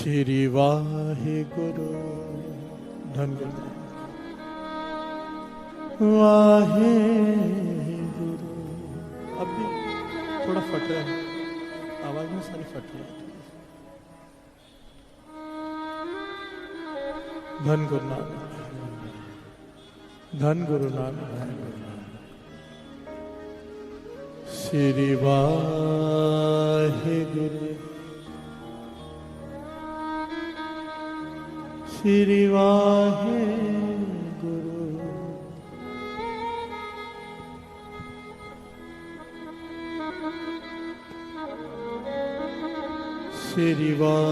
श्री वाहिगुरु धन गुरु वाहिगुरु। अब भी थोड़ा फट रहा है, आवाज में सारी फट रही है। धन गुरु नानक, धन गुरु नानक। श्री वाहिगुरु श्री वाहिगुरु। श्री वाहिगुरु।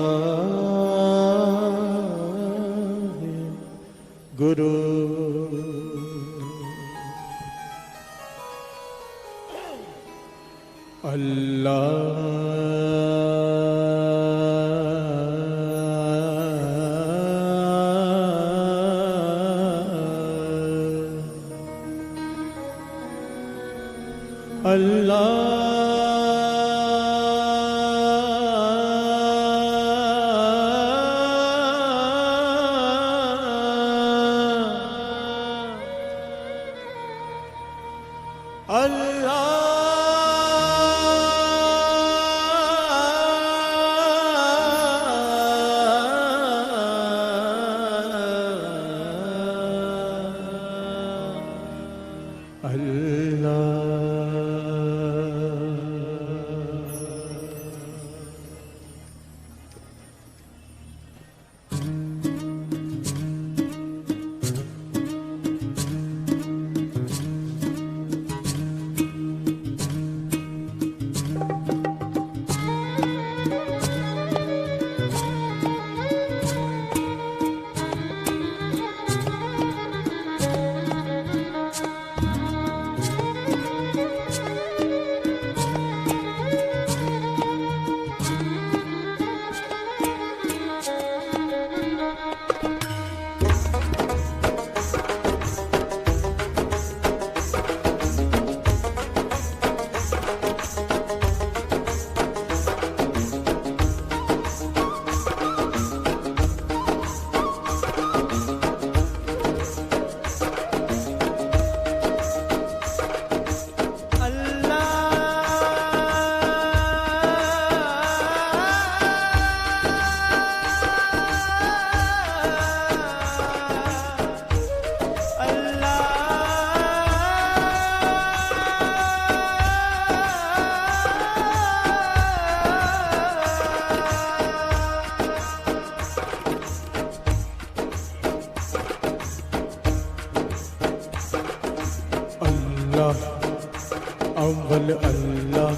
अव्वल अल्लाह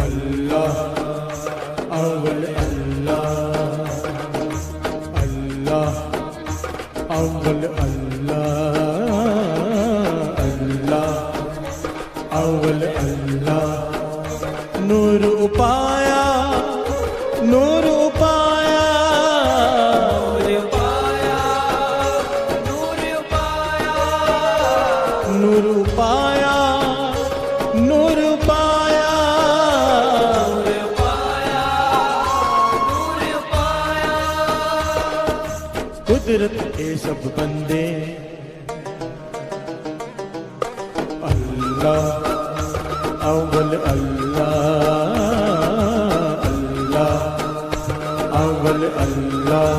अल्लाह अव्वल अल्लाह अल्लाह अव्वल अल्लाह अल्लाह अव्वल अल्लाह। नूर उपाया नूर उपाया नूर उपाया नूर उपाया नूर पाया नूर पाया नूर पाया। कुदरत के सब बंदे अल्लाह अव्वल अल्लाह अल्लाह अव्वल अल्लाह।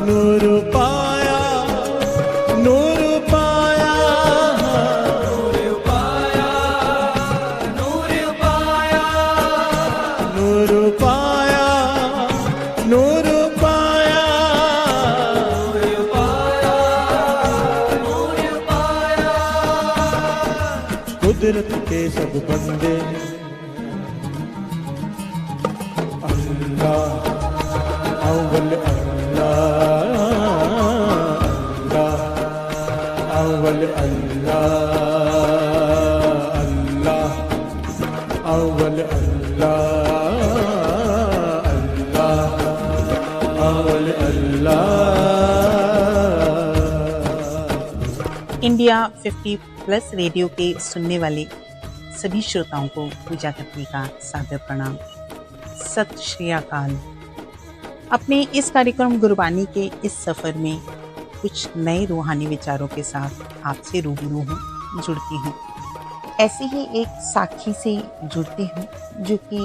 नूर पाया नूर पाया नूर पाया नूर पाया नूर पाया नूर पाया। कुदरत के सब बंदे अल्लाह अव्वल अल्लाह अल्लाह अव्वल अल्लाह अल्लाह अव्वल अल्लाह अव्वल अल्लाह। इंडिया 50+ रेडियो के सुनने वाले सभी श्रोताओं को पूजा करने का सादर प्रणाम। सत श्री अकाल। अपने इस कार्यक्रम गुरबानी के इस सफ़र में कुछ नए रूहानी विचारों के साथ आपसे रूबरू हूँ, जुड़ती हूँ। ऐसी ही एक साखी से जुड़ती हूँ जो कि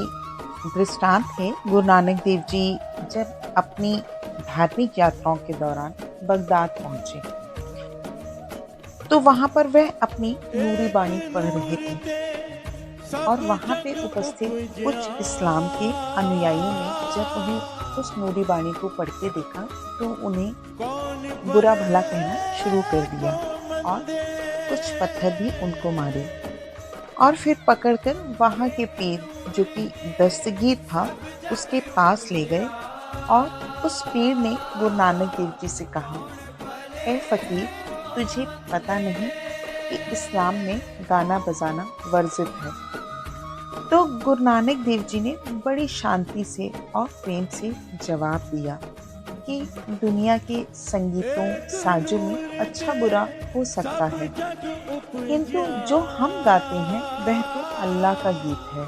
दृष्टांत है गुरु नानक देव जी जब अपनी धार्मिक यात्राओं के दौरान बगदाद पहुँचे तो वहाँ पर वह अपनी नूरी बाणी पढ़ रहे थे और वहाँ पे उपस्थित कुछ इस्लाम के अनुयायियों ने जब उन्हें उस नूरी बाणी को पढ़ के देखा तो उन्हें बुरा भला कहना शुरू कर दिया और कुछ पत्थर भी उनको मारे और फिर पकड़कर वहाँ के पीर जो कि दस्तगीर था उसके पास ले गए और उस पीर ने गुरु नानक देव जी से कहा, ए फकीर, तुझे पता नहीं कि इस्लाम में गाना बजाना वर्जित है। तो गुरु नानक देव जी ने बड़ी शांति से और प्रेम से जवाब दिया कि दुनिया के संगीतों साजों में अच्छा बुरा हो सकता है, किंतु जो हम गाते हैं वह तो अल्लाह का गीत है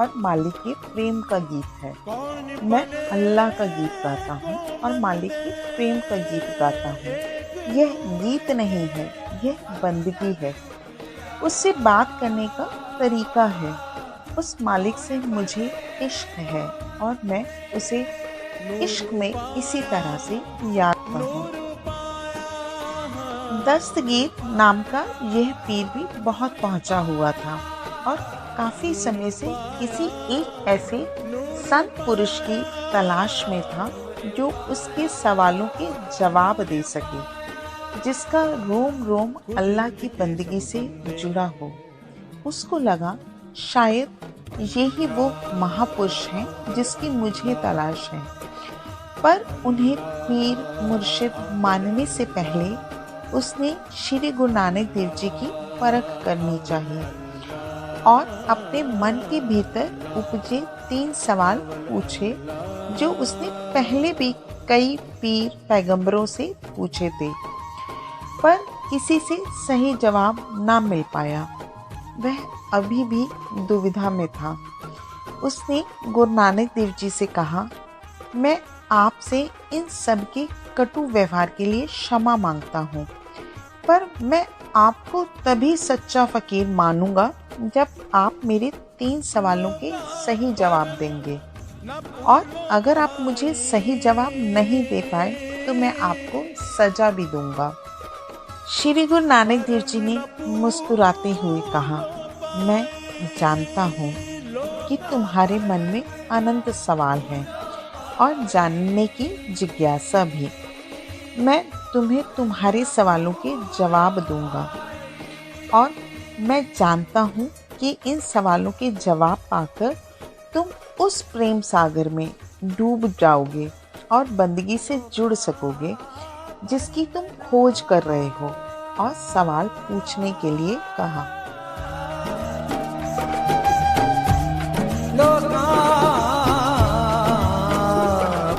और मालिक के प्रेम का गीत है। मैं अल्लाह का गीत गाता हूँ और मालिक के प्रेम का गीत गाता हूँ। यह गीत नहीं है, यह बंदगी है, उससे बात करने का तरीका है। उस मालिक से मुझे इश्क है और मैं उसे इश्क में इसी तरह से याद करूँ। दस्तगीर नाम का यह पीर भी बहुत पहुंचा हुआ था और काफी समय से किसी एक ऐसे संत पुरुष की तलाश में था जो उसके सवालों के जवाब दे सके, जिसका रोम रोम अल्लाह की बंदगी से जुड़ा हो। उसको लगा शायद यही वो महापुरुष हैं जिसकी मुझे तलाश है, पर उन्हें पीर मुर्शिद मानने से पहले उसने श्री गुरु नानक देव जी की परख करनी चाहिए और अपने मन के भीतर उपजे 3 सवाल पूछे जो उसने पहले भी कई पीर पैगंबरों से पूछे थे, पर किसी से सही जवाब ना मिल पाया। वह अभी भी दुविधा में था। उसने गुरु नानक देव जी से कहा, मैं आपसे इन सब के कटु व्यवहार के लिए क्षमा मांगता हूँ, पर मैं आपको तभी सच्चा फकीर मानूंगा जब आप मेरे 3 सवालों के सही जवाब देंगे, और अगर आप मुझे सही जवाब नहीं दे पाए तो मैं आपको सजा भी दूंगा। श्री गुरु नानक देव जी ने मुस्कुराते हुए कहा, मैं जानता हूँ कि तुम्हारे मन में अनंत सवाल हैं और जानने की जिज्ञासा भी। मैं तुम्हें तुम्हारे सवालों के जवाब दूंगा और मैं जानता हूँ कि इन सवालों के जवाब पाकर तुम उस प्रेम सागर में डूब जाओगे और बंदगी से जुड़ सकोगे जिसकी तुम खोज कर रहे हो और सवाल पूछने के लिए कहा।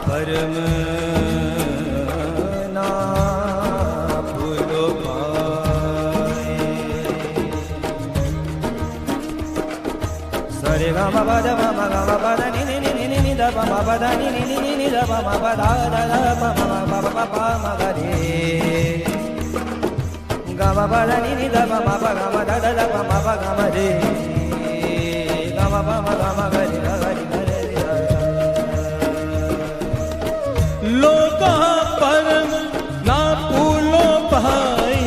परम ना भूलो पाए। सरे गा मा पा दा नि नि नि नि नि नि दा पा मा पा दा नि नि नि नि दा पा मा पा दा दा दा पा मा पा पा पा मा गा रे गा मा पा दा नि नि दा पा मा पा गा मा दा दा दा पा मा पा गा मा रे गा मा पा मा गा मा गा रे गा गा रे गा रे लोका परम ना भूलो भाई,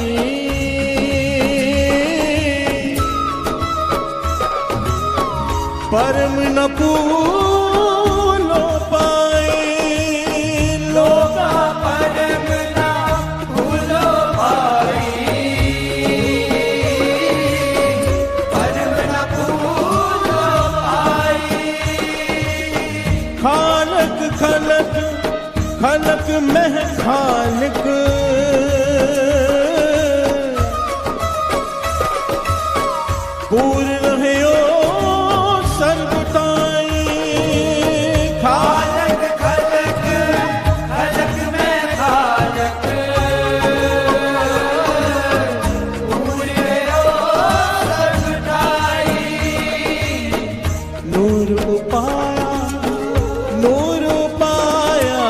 परम न भूलो पाए। लोका परम ना भूलो भाई, परम न भूलो भाई। खालक खलक खलक में खालिक, पूर रहो सर्वताई। खालक खलक खलक में खालक, पूरे सर्वदाई। नूर उपाया, नूर उपाया,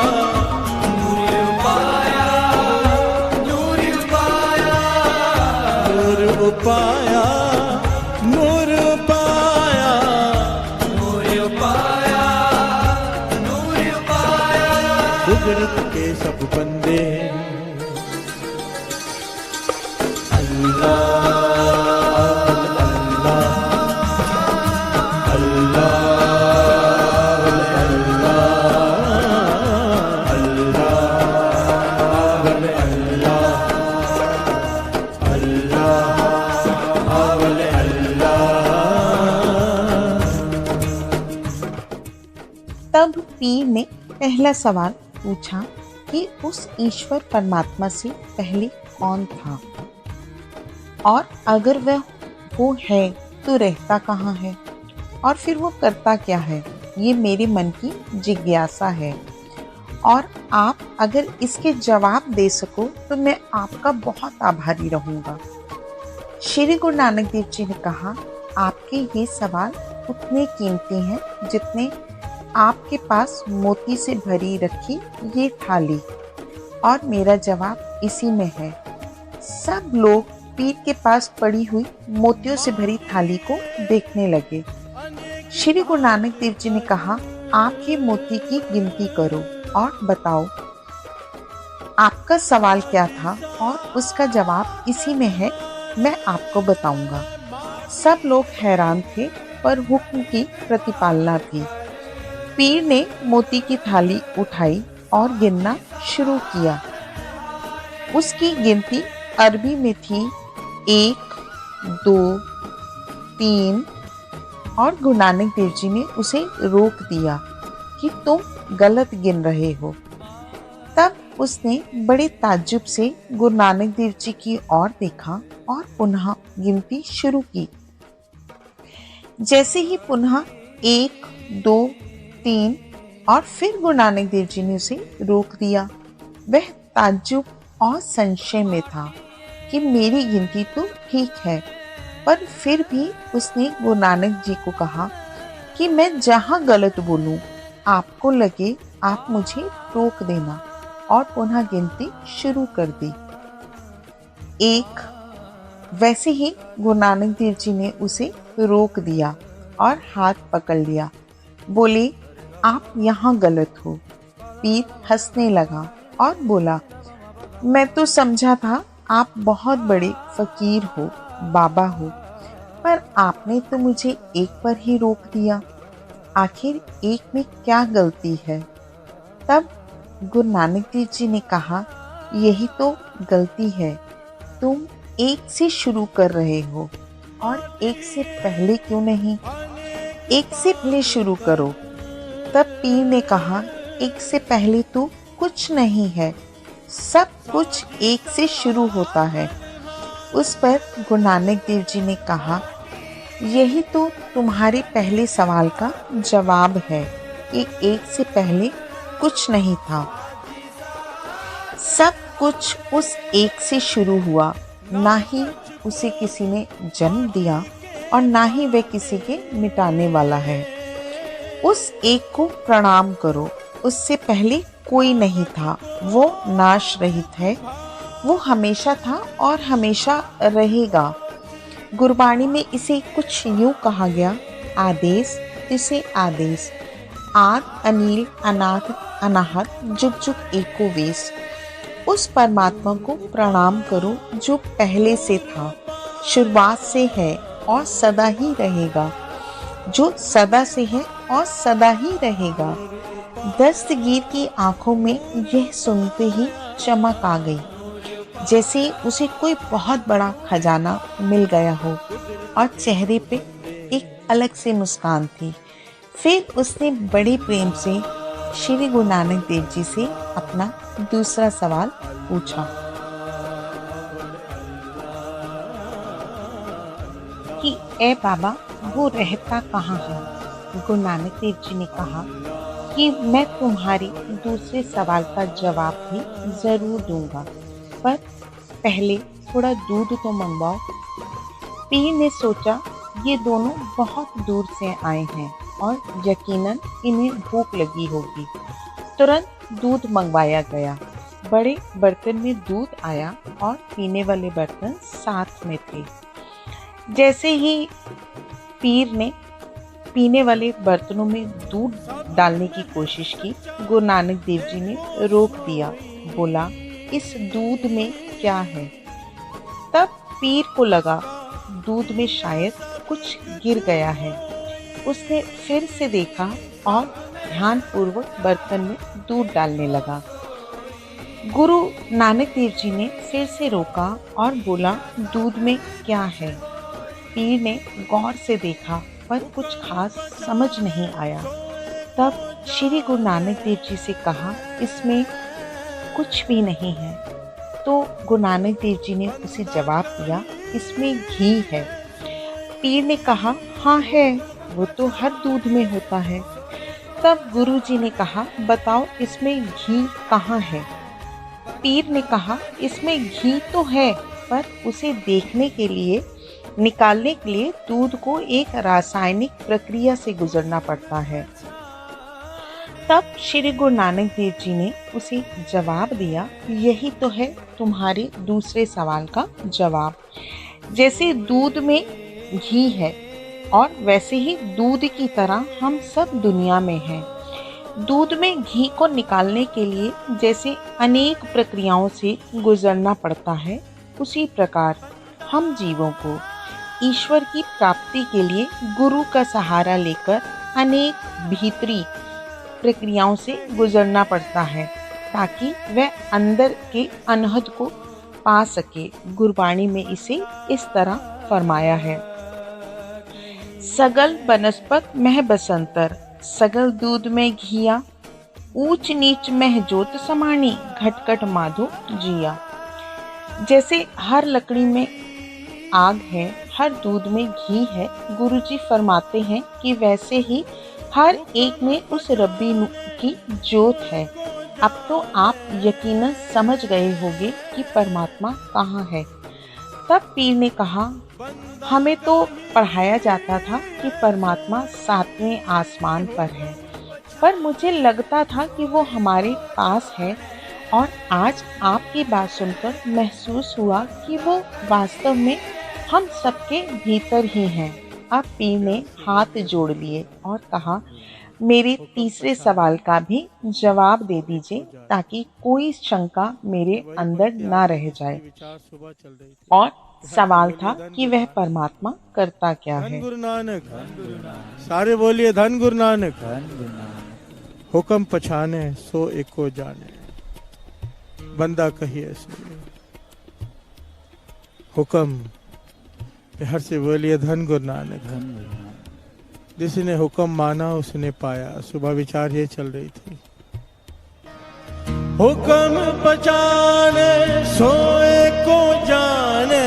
कुदरत के सब बंदे अल्लाह तब पीर ने पहला सवाल पूछा कि उस ईश्वर परमात्मा से पहले कौन था, और अगर वह वो है तो रहता कहाँ है, और फिर वो करता क्या है। ये मेरे मन की जिज्ञासा है, और आप अगर इसके जवाब दे सको तो मैं आपका बहुत आभारी रहूँगा। श्री गुरु नानक देव जी ने कहा, आपके ये सवाल उतने कीमती हैं जितने आपके पास मोती से भरी रखी ये थाली, और मेरा जवाब इसी में है। सब लोग पीर के पास पड़ी हुई मोतियों से भरी थाली को देखने लगे। श्री गुरु नानक देव जी ने कहा, आप ये मोती की गिनती करो और बताओ आपका सवाल क्या था, और उसका जवाब इसी में है, मैं आपको बताऊंगा। सब लोग हैरान थे, पर हुक्म की प्रतिपालना थी। पीर ने मोती की थाली उठाई और गिनना शुरू किया। उसकी गिनती अरबी में थी 1, 2, 3, और गुरु नानक देव जी ने उसे रोक दिया कि तुम गलत गिन रहे हो। तब उसने बड़े ताज्जुब से गुरु नानक देव जी की ओर देखा और पुनः गिनती शुरू की। जैसे ही पुनः 1, 2, 3 और फिर गुरु नानक देव जी ने उसे रोक दिया, वह ताज्जुब और संशय में था कि मेरी गिनती तो ठीक है, पर फिर भी उसने गुरु नानक जी को कहा कि मैं जहाँ गलत बोलूं आपको लगे आप मुझे रोक देना, और पुनः गिनती शुरू कर दी। 1। वैसे ही गुरु नानक देव जी ने उसे रोक दिया और हाथ पकड़ लिया। बोले, आप यहाँ गलत हो। पीर हंसने लगा और बोला, मैं तो समझा था आप बहुत बड़े फकीर हो, बाबा हो, पर आपने तो मुझे एक पर ही रोक दिया। आखिर एक में क्या गलती है? तब गुरु नानक देव जी ने कहा, यही तो गलती है, तुम एक से शुरू कर रहे हो और एक से पहले क्यों नहीं? एक से पहले शुरू करो। तब पीर ने कहा, एक से पहले तो कुछ नहीं है, सब कुछ एक से शुरू होता है। उस पर गुरु नानक देव जी ने कहा, यही तो तुम्हारे पहले सवाल का जवाब है कि एक से पहले कुछ नहीं था। सब कुछ उस एक से शुरू हुआ, ना ही उसे किसी ने जन्म दिया और ना ही वह किसी के मिटाने वाला है। उस एक को प्रणाम करो, उससे पहले कोई नहीं था, वो नाश रहित है, वो हमेशा था और हमेशा रहेगा। गुरबाणी में इसे कुछ यूं कहा गया, आदेश इसे आदेश, आद अनिल अनाथ अनाहत जुग जुग एको वेश। उस परमात्मा को प्रणाम करो जो पहले से था, शुरुआत से है और सदा ही रहेगा, जो सदा से है और सदा ही रहेगा। दस्तगीर की आंखों में यह सुनते ही चमक आ गई, जैसे उसे कोई बहुत बड़ा खजाना मिल गया हो, और चेहरे पे एक अलग से मुस्कान थी। फिर उसने बड़े प्रेम से श्री गुरु नानक देव जी से अपना दूसरा सवाल पूछा कि ए बाबा, वो रहता कहाँ है? गुरु नानक देव जी ने कहा कि मैं तुम्हारे दूसरे सवाल का जवाब भी जरूर दूंगा, पर पहले थोड़ा दूध तो मंगवाओ। पीर ने सोचा ये दोनों बहुत दूर से आए हैं और यकीनन इन्हें भूख लगी होगी। तुरंत दूध मंगवाया गया। बड़े बर्तन में दूध आया और पीने वाले बर्तन साथ में थे। जैसे ही पीर ने पीने वाले बर्तनों में दूध डालने की कोशिश की। गुरु नानक देव जी ने रोक दिया, बोला इस दूध में क्या है। तब पीर को लगा दूध में शायद कुछ गिर गया है। उसने फिर से देखा और ध्यानपूर्वक बर्तन में दूध डालने लगा। गुरु नानक देव जी ने फिर से रोका और बोला दूध में क्या है। पीर ने गौर से देखा पर कुछ खास समझ नहीं आया। तब श्री गुरु नानक देव जी से कहा इसमें कुछ भी नहीं है। तो गुरु नानक देव जी ने उसे जवाब दिया इसमें घी है। पीर ने कहा हाँ है, वो तो हर दूध में होता है। तब गुरु जी ने कहा बताओ इसमें घी कहाँ है। पीर ने कहा इसमें घी तो है, पर उसे देखने के लिए निकालने के लिए दूध को एक रासायनिक प्रक्रिया से गुजरना पड़ता है। तब श्री गुरु नानक देव जी ने उसे जवाब दिया यही तो है तुम्हारे दूसरे सवाल का जवाब। जैसे दूध में घी है और वैसे ही दूध की तरह हम सब दुनिया में हैं। दूध में घी को निकालने के लिए जैसे अनेक प्रक्रियाओं से गुजरना पड़ता है, उसी प्रकार हम जीवों को ईश्वर की प्राप्ति के लिए गुरु का सहारा लेकर अनेक भीतरी प्रक्रियाओं से गुजरना पड़ता है ताकि वह अंदर के अनहद को पा सके। गुरबाणी में इसे इस तरह फरमाया है सगल बनस्पत मह बसंतर, सगल दूध में घिया, ऊंच नीच मह जोत समानी, घटकट माधो जिया। जैसे हर लकड़ी में आग है, हर दूध में घी है, गुरुजी फरमाते हैं कि वैसे ही हर एक में उस रब्बी की जोत है। अब तो आप यकीनन समझ गए होंगे कि परमात्मा कहाँ है। तब पीर ने कहा हमें तो पढ़ाया जाता था कि परमात्मा 7वें आसमान पर है, पर मुझे लगता था कि वो हमारे पास है, और आज आपकी बात सुनकर महसूस हुआ कि वो वास्तव में हम सबके भीतर ही हैं। अब पीर ने हाथ जोड़ लिए और कहा मेरे तीसरे सवाल का भी जवाब दे दीजिए ताकि कोई शंका मेरे अंदर ना रह जाए। और सवाल था कि वह परमात्मा करता क्या है। धन गुरु नानक, सारे बोलिए धन गुरु नानक। हुक्म पछाने सो एको जाने, बंदा कहिए सुनिए। हुक्म हर से बोलिए धन गुरु नानक। जिसने हुक्म माना उसने पाया। सुबह विचार ये चल रही थी। हुक्म पछाने सोए को जाने,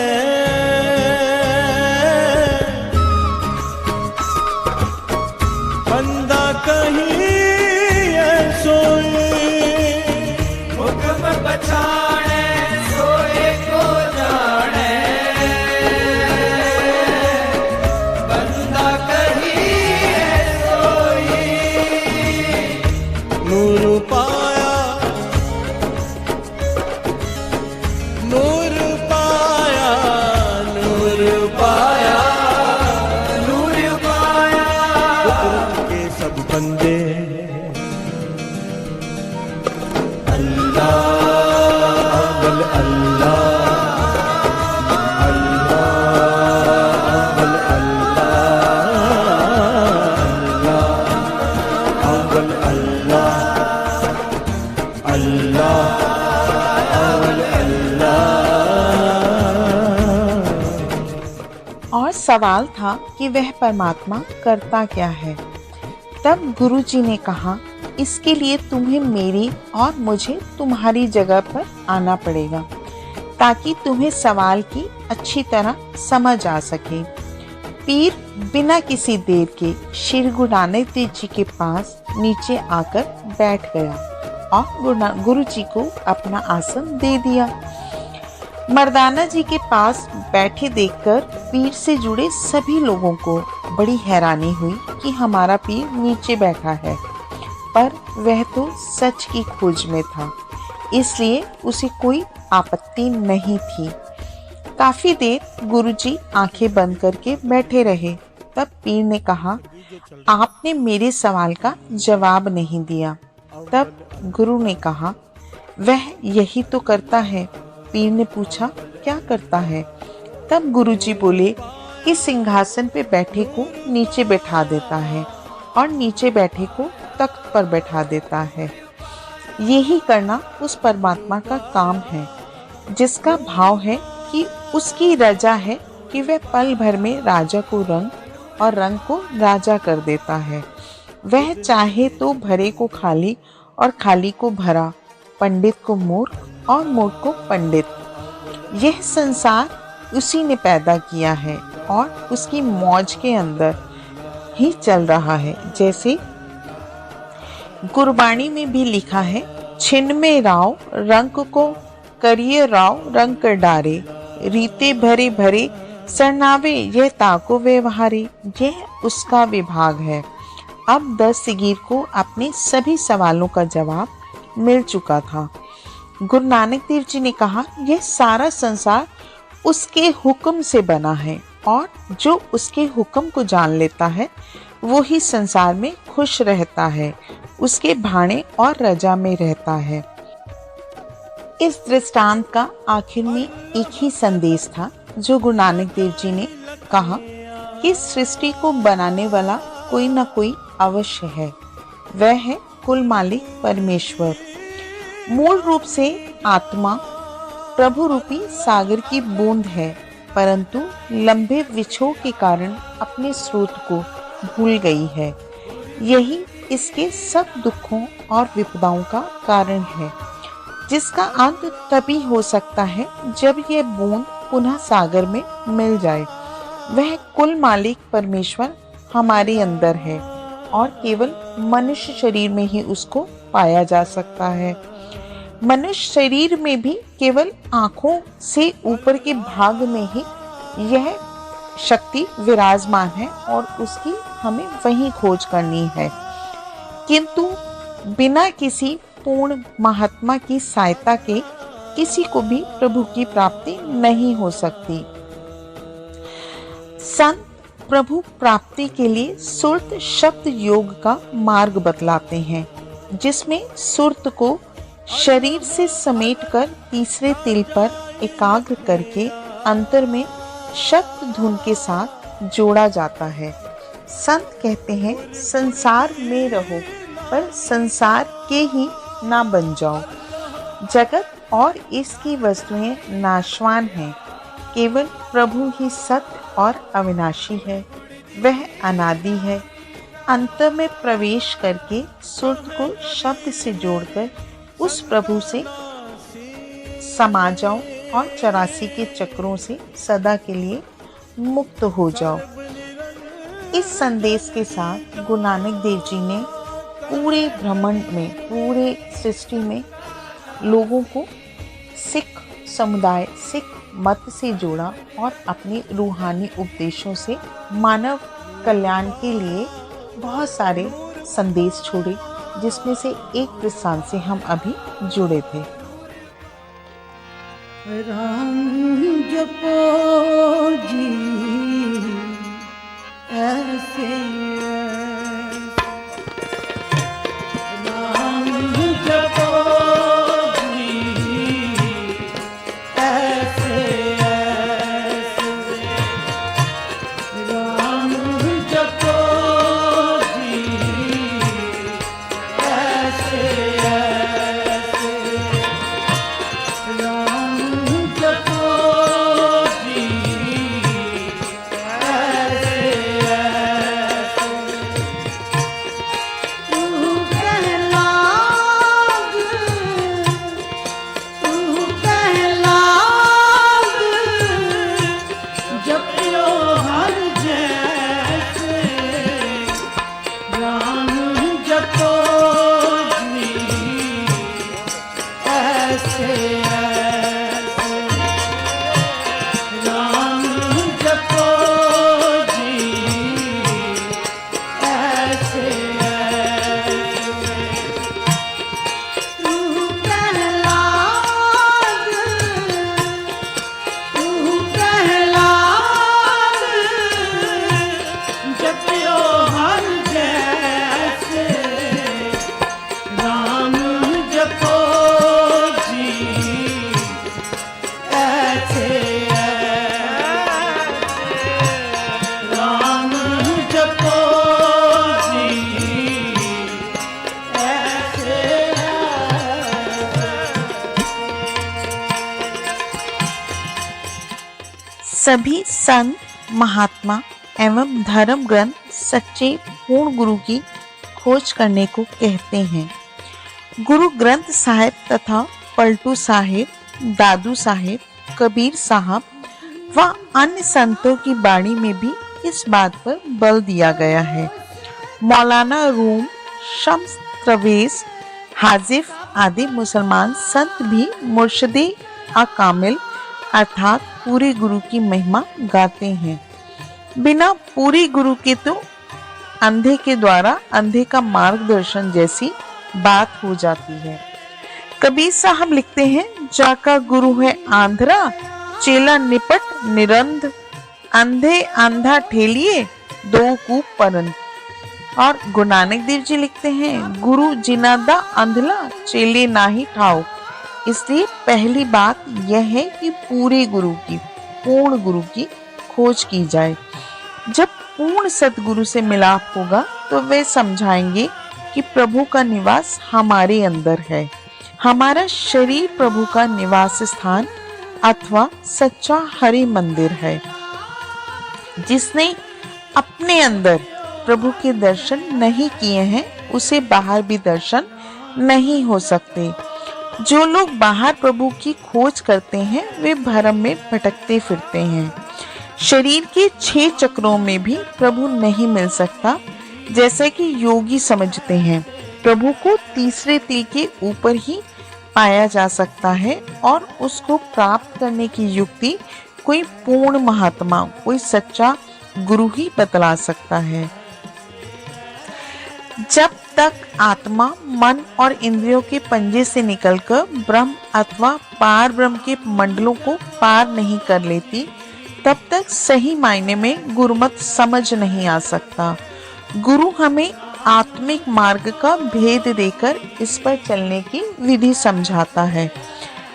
बंदा कहीं सोए। हुक्म पछाने सोए को जाने, बंदा कहीं सोई। नूर पाया, नूर पाया, नूर पाया, नूर पाया। हुक्म के सब बंदे अल्लाह बल अल्लाह, अल्लाह बल अल्लाह, अल्लाह बल अल्लाह, अल्लाह बल अल्लाह। और सवाल था कि वह परमात्मा करता क्या है। तब गुरुजी ने कहा इसके लिए तुम्हें मेरी और मुझे तुम्हारी जगह पर आना पड़ेगा ताकि तुम्हें सवाल की अच्छी तरह समझ आ सके। पीर बिना किसी देर के श्री गुरु नानक देव जी के पास नीचे आकर बैठ गया और गुरु जी को अपना आसन दे दिया। मर्दाना जी के पास बैठे देखकर पीर से जुड़े सभी लोगों को बड़ी हैरानी हुई कि हमारा पीर नीचे बैठा है, पर वह तो सच की खोज में था, इसलिए उसे कोई आपत्ति नहीं थी। काफी देर गुरुजी आंखें बंद करके बैठे रहे। तब पीर ने कहा आपने मेरे सवाल का जवाब नहीं दिया। तब गुरु ने कहा, वह यही तो करता है। पीर ने पूछा, क्या करता है? तब गुरुजी बोले कि सिंहासन पे बैठे को नीचे बैठा देता है और नीचे बैठे को तख्त पर बैठा देता है। यही करना उस परमात्मा का काम है, जिसका भाव है कि उसकी रजा है कि वह पल भर में राजा को रंग और रंग को राजा कर देता है। वह चाहे तो भरे को खाली और खाली को भरा, पंडित को मूर्ख और मूर्ख को पंडित। यह संसार उसी ने पैदा किया है और उसकी मौज के अंदर ही चल रहा है। जैसे गुरबाणी में भी लिखा है, छिन में राव रंग को करिए राव रंग कर डारे, रीते भरे भरे सरनावे यह ताको व्यवहारी। यह उसका विभाग है। अब 10 सिगीर को अपने सभी सवालों का जवाब मिल चुका था। गुरु नानक देव जी ने कहा, यह सारा संसार उसके हुक्म से बना है और जो उसके हुक्म को जान लेता है वो ही संसार में खुश रहता है, उसके भाणे और रजा में रहता है। इस दृष्टांत का आखिर में एक ही संदेश था जो गुरु नानक देव जी ने कहा कि सृष्टि को बनाने वाला कोई ना कोई अवश्य है, वह है कुल मालिक परमेश्वर। मूल रूप से आत्मा प्रभु रूपी सागर की बूंद है, परंतु लंबे विछोह के कारण अपने स्रोत को भूल गई है। यही इसके सब दुखों और विपदाओं का कारण है, जिसका अंत तभी हो सकता है जब यह बूंद पुनः सागर में मिल जाए। वह कुल मालिक परमेश्वर हमारे अंदर है और केवल मनुष्य शरीर में ही उसको पाया जा सकता है। मनुष्य शरीर में भी केवल आँखों से ऊपर के भाग में ही यह शक्ति विराजमान है और उसकी हमें वही खोज करनी है, किंतु बिना किसी पूर्ण महात्मा की सहायता के किसी को भी प्रभु की प्राप्ति नहीं हो सकती। संत प्रभु प्राप्ति के लिए सुरत शब्द योग का मार्ग बतलाते हैं, जिसमें सुरत को शरीर से समेटकर तीसरे तिल पर एकाग्र करके अंतर में शब्द धुन के साथ जोड़ा जाता है। संत कहते हैं, संसार में रहो पर संसार के ही ना बन जाओ। जगत और इसकी वस्तुएं नाशवान हैं, केवल प्रभु ही सत्य और अविनाशी है। वह अनादि है। अंत में प्रवेश करके सुरत को शब्द से जोड़कर उस प्रभु से समा जाओ और 84 के चक्रों से सदा के लिए मुक्त हो जाओ। इस संदेश के साथ गुरु नानक देव जी ने पूरे ब्रह्मांड में, पूरे सृष्टि में लोगों को सिख समुदाय, सिख मत से जोड़ा और अपने रूहानी उपदेशों से मानव कल्याण के लिए बहुत सारे संदेश छोड़े, जिसमें से एक दृष्टांत से हम अभी जुड़े थे। राम जपो जी ऐसे, राम जपो जी ऐसे ऐसे, राम जपो जी ऐसे ऐसे, राम जपो जी ऐसे ऐसे। सभी संत महात्मा एवं धर्म ग्रंथ सच्चे पूर्ण गुरु की खोज करने को कहते हैं। गुरु ग्रंथ साहिब तथा पलटू साहिब, दादू साहिब, कबीर साहब व अन्य संतों की वाणी में भी इस बात पर बल दिया गया है। मौलाना रूम, शम्स परवेज, हाजिफ आदि मुसलमान संत भी मुर्शिदे अकामिल अर्थात पूरे गुरु की महिमा गाते हैं। बिना पूरे गुरु के तो अंधे के द्वारा अंधे का मार्गदर्शन जैसी बात हो जाती है। कबीर साहब लिखते हैं, जाका गुरु है आंधरा, चेला निपट निरंध, अंधे अंधा ठेलिए दो कूप परंत। और गुरु नानक देव जी लिखते हैं, गुरु जिनादा अंधला चेले नाही ठाओ। इसलिए पहली बात यह है कि पूरे गुरु की, पूर्ण गुरु की खोज की जाए। जब पूर्ण सतगुरु से मिलाप होगा तो वे समझाएंगे कि प्रभु का निवास हमारे अंदर है। हमारा शरीर प्रभु का निवास स्थान अथवा सच्चा हरि मंदिर है। जिसने अपने अंदर प्रभु के दर्शन नहीं किए हैं उसे बाहर भी दर्शन नहीं हो सकते। जो लोग बाहर प्रभु की खोज करते हैं वे भ्रम में भटकते फिरते हैं। शरीर के 6 चक्रों में भी प्रभु नहीं मिल सकता, जैसे कि योगी समझते हैं। प्रभु को तीसरे तिल के ऊपर ही पाया जा सकता है और उसको प्राप्त करने की युक्ति कोई पूर्ण महात्मा, कोई सच्चा गुरु ही बतला सकता है। जब तक आत्मा मन और इंद्रियों के पंजे से निकलकर ब्रह्म अथवा पार ब्रह्म के मंडलों को पार नहीं कर लेती, तब तक सही मायने में गुरुमत समझ नहीं आ सकता। गुरु हमें आत्मिक मार्ग का भेद देकर इस पर चलने की विधि समझाता है।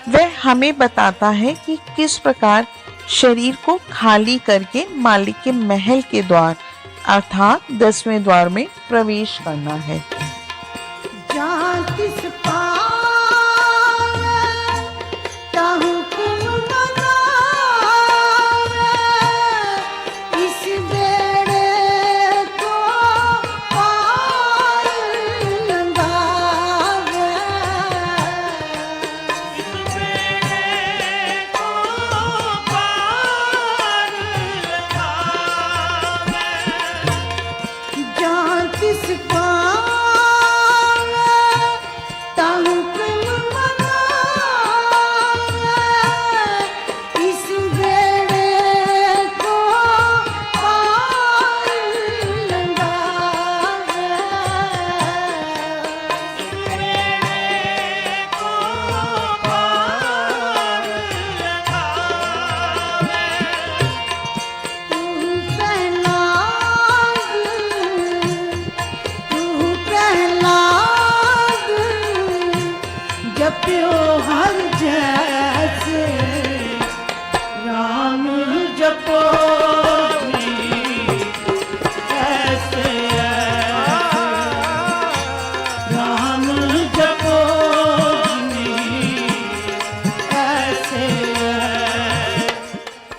वह हमें बताता है कि किस प्रकार शरीर को खाली करके मालिक के महल के द्वार अर्थात 10वें द्वार में प्रवेश करना है।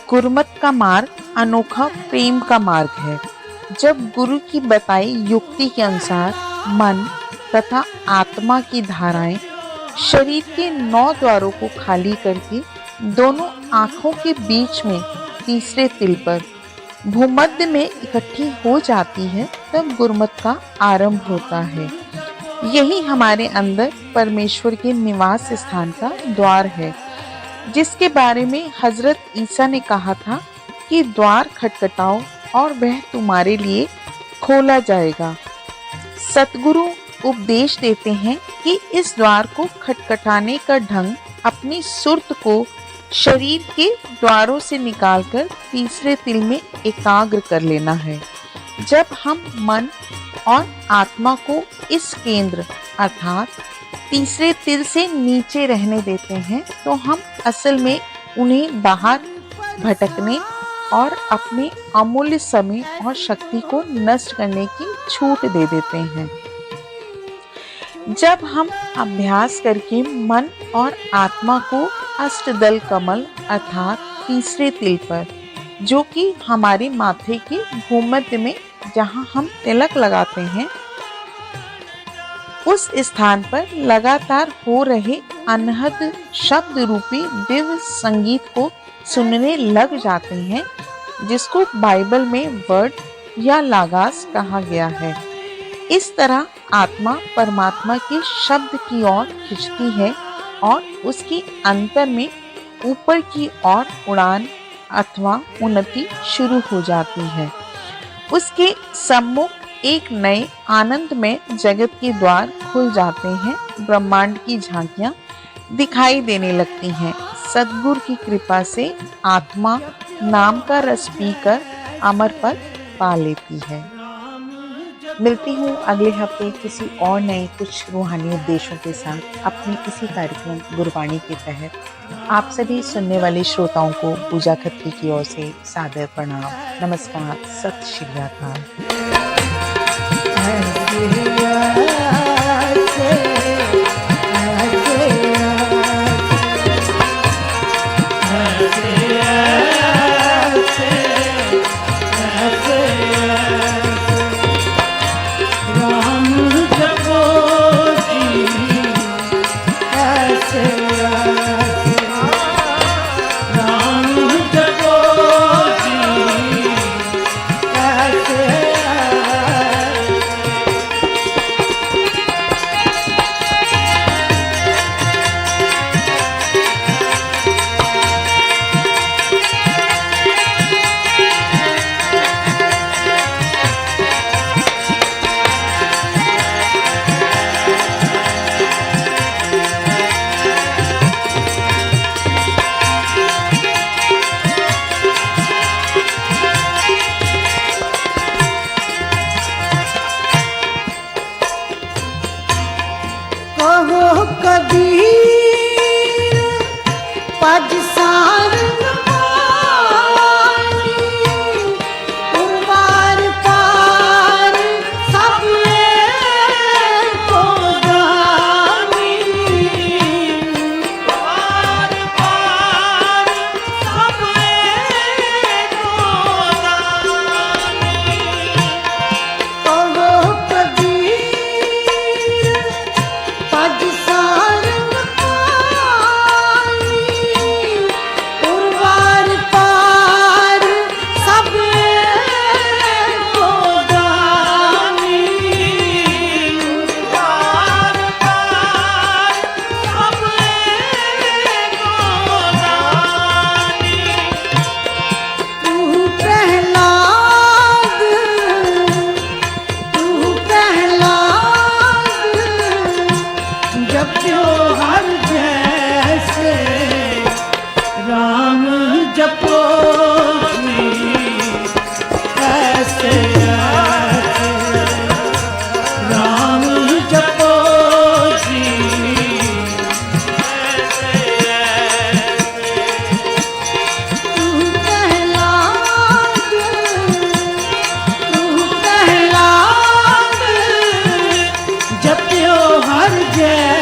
गुरुमत का मार्ग अनोखा प्रेम का मार्ग है। जब गुरु की बताई युक्ति के अनुसार मन तथा आत्मा की धाराएं शरीर के 9 द्वारों को खाली करके दोनों आंखों के बीच में तीसरे तिल पर भूमध्य में इकट्ठी हो जाती है, तब गुरुमत का आरंभ होता है। यही हमारे अंदर परमेश्वर के निवास स्थान का द्वार है, जिसके बारे में हजरत ईसा ने कहा था कि द्वार खटखटाओ और वह तुम्हारे लिए खोला जाएगा। सतगुरु उपदेश देते हैं कि इस द्वार को खटखटाने का ढंग अपनी सुर्त को शरीर के द्वारों से निकालकर तीसरे तिल में एकाग्र कर लेना है। जब हम मन और आत्मा को इस केंद्र अर्थात तीसरे तिल से नीचे रहने देते हैं तो हम असल में उन्हें बाहर भटकने और अपने अमूल्य समय और शक्ति को नष्ट करने की छूट दे देते हैं। जब हम अभ्यास करके मन और आत्मा को अष्टदल कमल अर्थात तीसरे तिल पर जो कि हमारे माथे के भूमध्य में जहाँ हम तिलक लगाते हैं, उस स्थान पर लगातार हो रहे अनहद शब्द रूपी दिव्य संगीत को सुनने लग जाते हैं, जिसको बाइबल में वर्ड या लागास कहा गया है। इस तरह आत्मा परमात्मा के शब्द की ओर खिंचती है और उसकी अंतर में ऊपर की ओर उड़ान अथवा उन्नति शुरू हो जाती है। उसके सम्मुख एक नए आनंदमय जगत के द्वार खुल जाते हैं। ब्रह्मांड की झांकियां दिखाई देने लगती हैं। सद्गुरु की कृपा से आत्मा नाम का रस पीकर अमर पद पा लेती है। मिलती हूँ अगले हफ्ते किसी और नए कुछ रूहानी उपदेशों के साथ अपने इसी कार्यक्रम गुरबाणी के तहत। आप सभी सुनने वाले श्रोताओं को पूजा खत्री की ओर से सादर प्रणाम, नमस्कार, सत श्री अकाल। हर जय